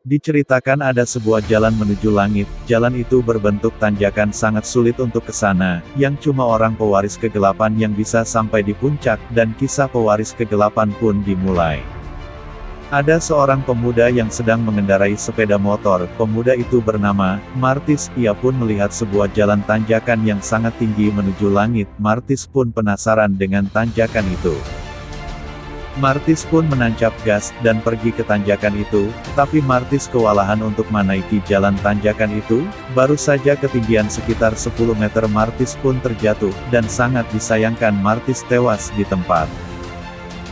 Diceritakan ada sebuah jalan menuju langit, jalan itu berbentuk tanjakan sangat sulit untuk ke sana, yang cuma orang pewaris kegelapan yang bisa sampai di puncak, dan kisah pewaris kegelapan pun dimulai. Ada seorang pemuda yang sedang mengendarai sepeda motor, pemuda itu bernama Martis, ia pun melihat sebuah jalan tanjakan yang sangat tinggi menuju langit, Martis pun penasaran dengan tanjakan itu. Martis pun menancap gas, dan pergi ke tanjakan itu, tapi Martis kewalahan untuk menaiki jalan tanjakan itu, baru saja ketinggian sekitar 10 meter Martis pun terjatuh, dan sangat disayangkan Martis tewas di tempat.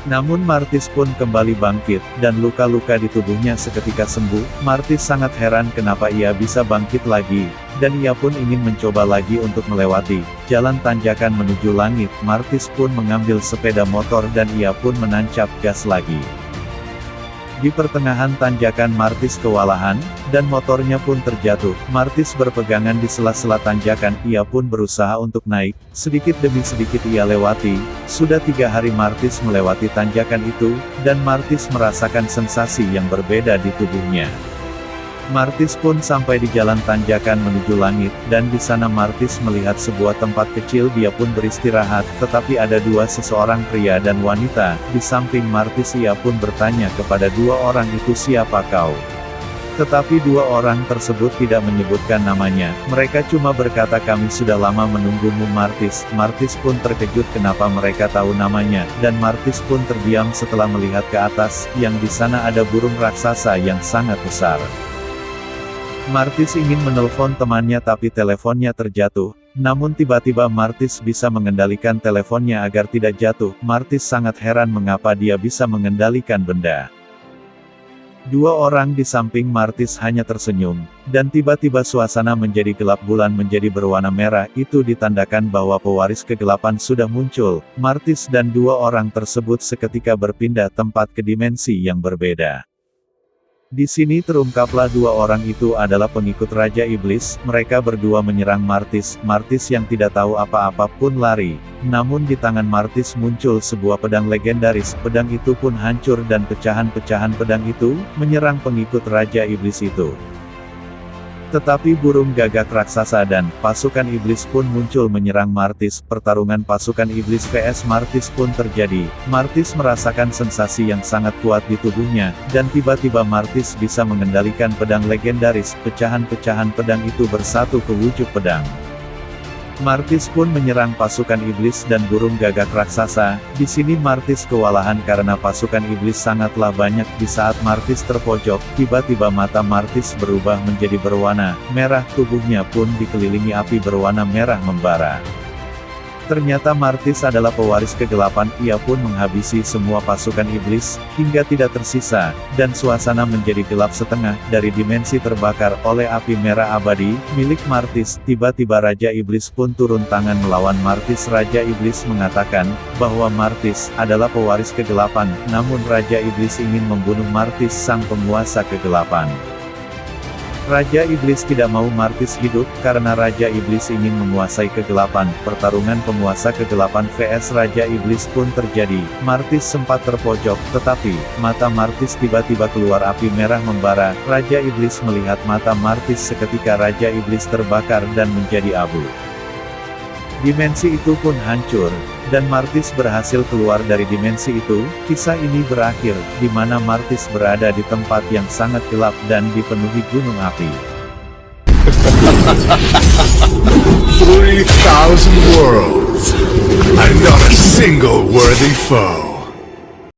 Namun Martis pun kembali bangkit, dan luka-luka di tubuhnya seketika sembuh. Martis sangat heran kenapa ia bisa bangkit lagi, dan ia pun ingin mencoba lagi untuk melewati jalan tanjakan menuju langit. Martis pun mengambil sepeda motor dan ia pun menancap gas lagi. Di pertengahan tanjakan Martis kewalahan, dan motornya pun terjatuh. Martis berpegangan di sela-sela tanjakan, ia pun berusaha untuk naik, sedikit demi sedikit ia lewati. Sudah 3 hari Martis melewati tanjakan itu, dan Martis merasakan sensasi yang berbeda di tubuhnya. Martis pun sampai di jalan tanjakan menuju langit, dan di sana Martis melihat sebuah tempat kecil. Dia pun beristirahat, tetapi ada seseorang pria dan wanita di samping Martis. Ia pun bertanya kepada 2 orang itu, "Siapa kau?" Tetapi 2 orang tersebut tidak menyebutkan namanya, mereka cuma berkata, "Kami sudah lama menunggumu Martis." Martis pun terkejut kenapa mereka tahu namanya, dan Martis pun terdiam setelah melihat ke atas, yang di sana ada burung raksasa yang sangat besar. Martis ingin menelpon temannya tapi teleponnya terjatuh, namun tiba-tiba Martis bisa mengendalikan teleponnya agar tidak jatuh. Martis sangat heran mengapa dia bisa mengendalikan benda. 2 orang di samping Martis hanya tersenyum, dan tiba-tiba suasana menjadi gelap, bulan menjadi berwarna merah. Itu ditandakan bahwa pewaris kegelapan sudah muncul. Martis dan 2 orang tersebut seketika berpindah tempat ke dimensi yang berbeda. Di sini terungkaplah 2 orang itu adalah pengikut Raja Iblis. Mereka berdua menyerang Martis. Martis yang tidak tahu apa-apa pun lari. Namun di tangan Martis muncul sebuah pedang legendaris. Pedang itu pun hancur dan pecahan-pecahan pedang itu menyerang pengikut Raja Iblis itu. Tetapi burung gagak raksasa dan pasukan iblis pun muncul menyerang Martis. Pertarungan pasukan iblis vs Martis pun terjadi. Martis merasakan sensasi yang sangat kuat di tubuhnya, dan tiba-tiba Martis bisa mengendalikan pedang legendaris. Pecahan-pecahan pedang itu bersatu ke wujud pedang. Martis pun menyerang pasukan iblis dan burung gagak raksasa. Di sini Martis kewalahan karena pasukan iblis sangatlah banyak. Di saat Martis terpojok, tiba-tiba mata Martis berubah menjadi berwarna merah, tubuhnya pun dikelilingi api berwarna merah membara. Ternyata Martis adalah pewaris kegelapan. Ia pun menghabisi semua pasukan iblis, hingga tidak tersisa, dan suasana menjadi gelap setengah. Dari dimensi terbakar oleh api merah abadi, milik Martis, tiba-tiba Raja Iblis pun turun tangan melawan Martis. Raja Iblis mengatakan, bahwa Martis adalah pewaris kegelapan, namun Raja Iblis ingin membunuh Martis sang penguasa kegelapan. Raja Iblis tidak mau Martis hidup, karena Raja Iblis ingin menguasai kegelapan. Pertarungan penguasa kegelapan vs Raja Iblis pun terjadi. Martis sempat terpojok, tetapi mata Martis tiba-tiba keluar api merah membara. Raja Iblis melihat mata Martis, seketika Raja Iblis terbakar dan menjadi abu. Dimensi itu pun hancur, dan Martis berhasil keluar dari dimensi itu. Kisah ini berakhir, di mana Martis berada di tempat yang sangat gelap dan dipenuhi gunung api. 3,000 worlds, and not a single worthy foe.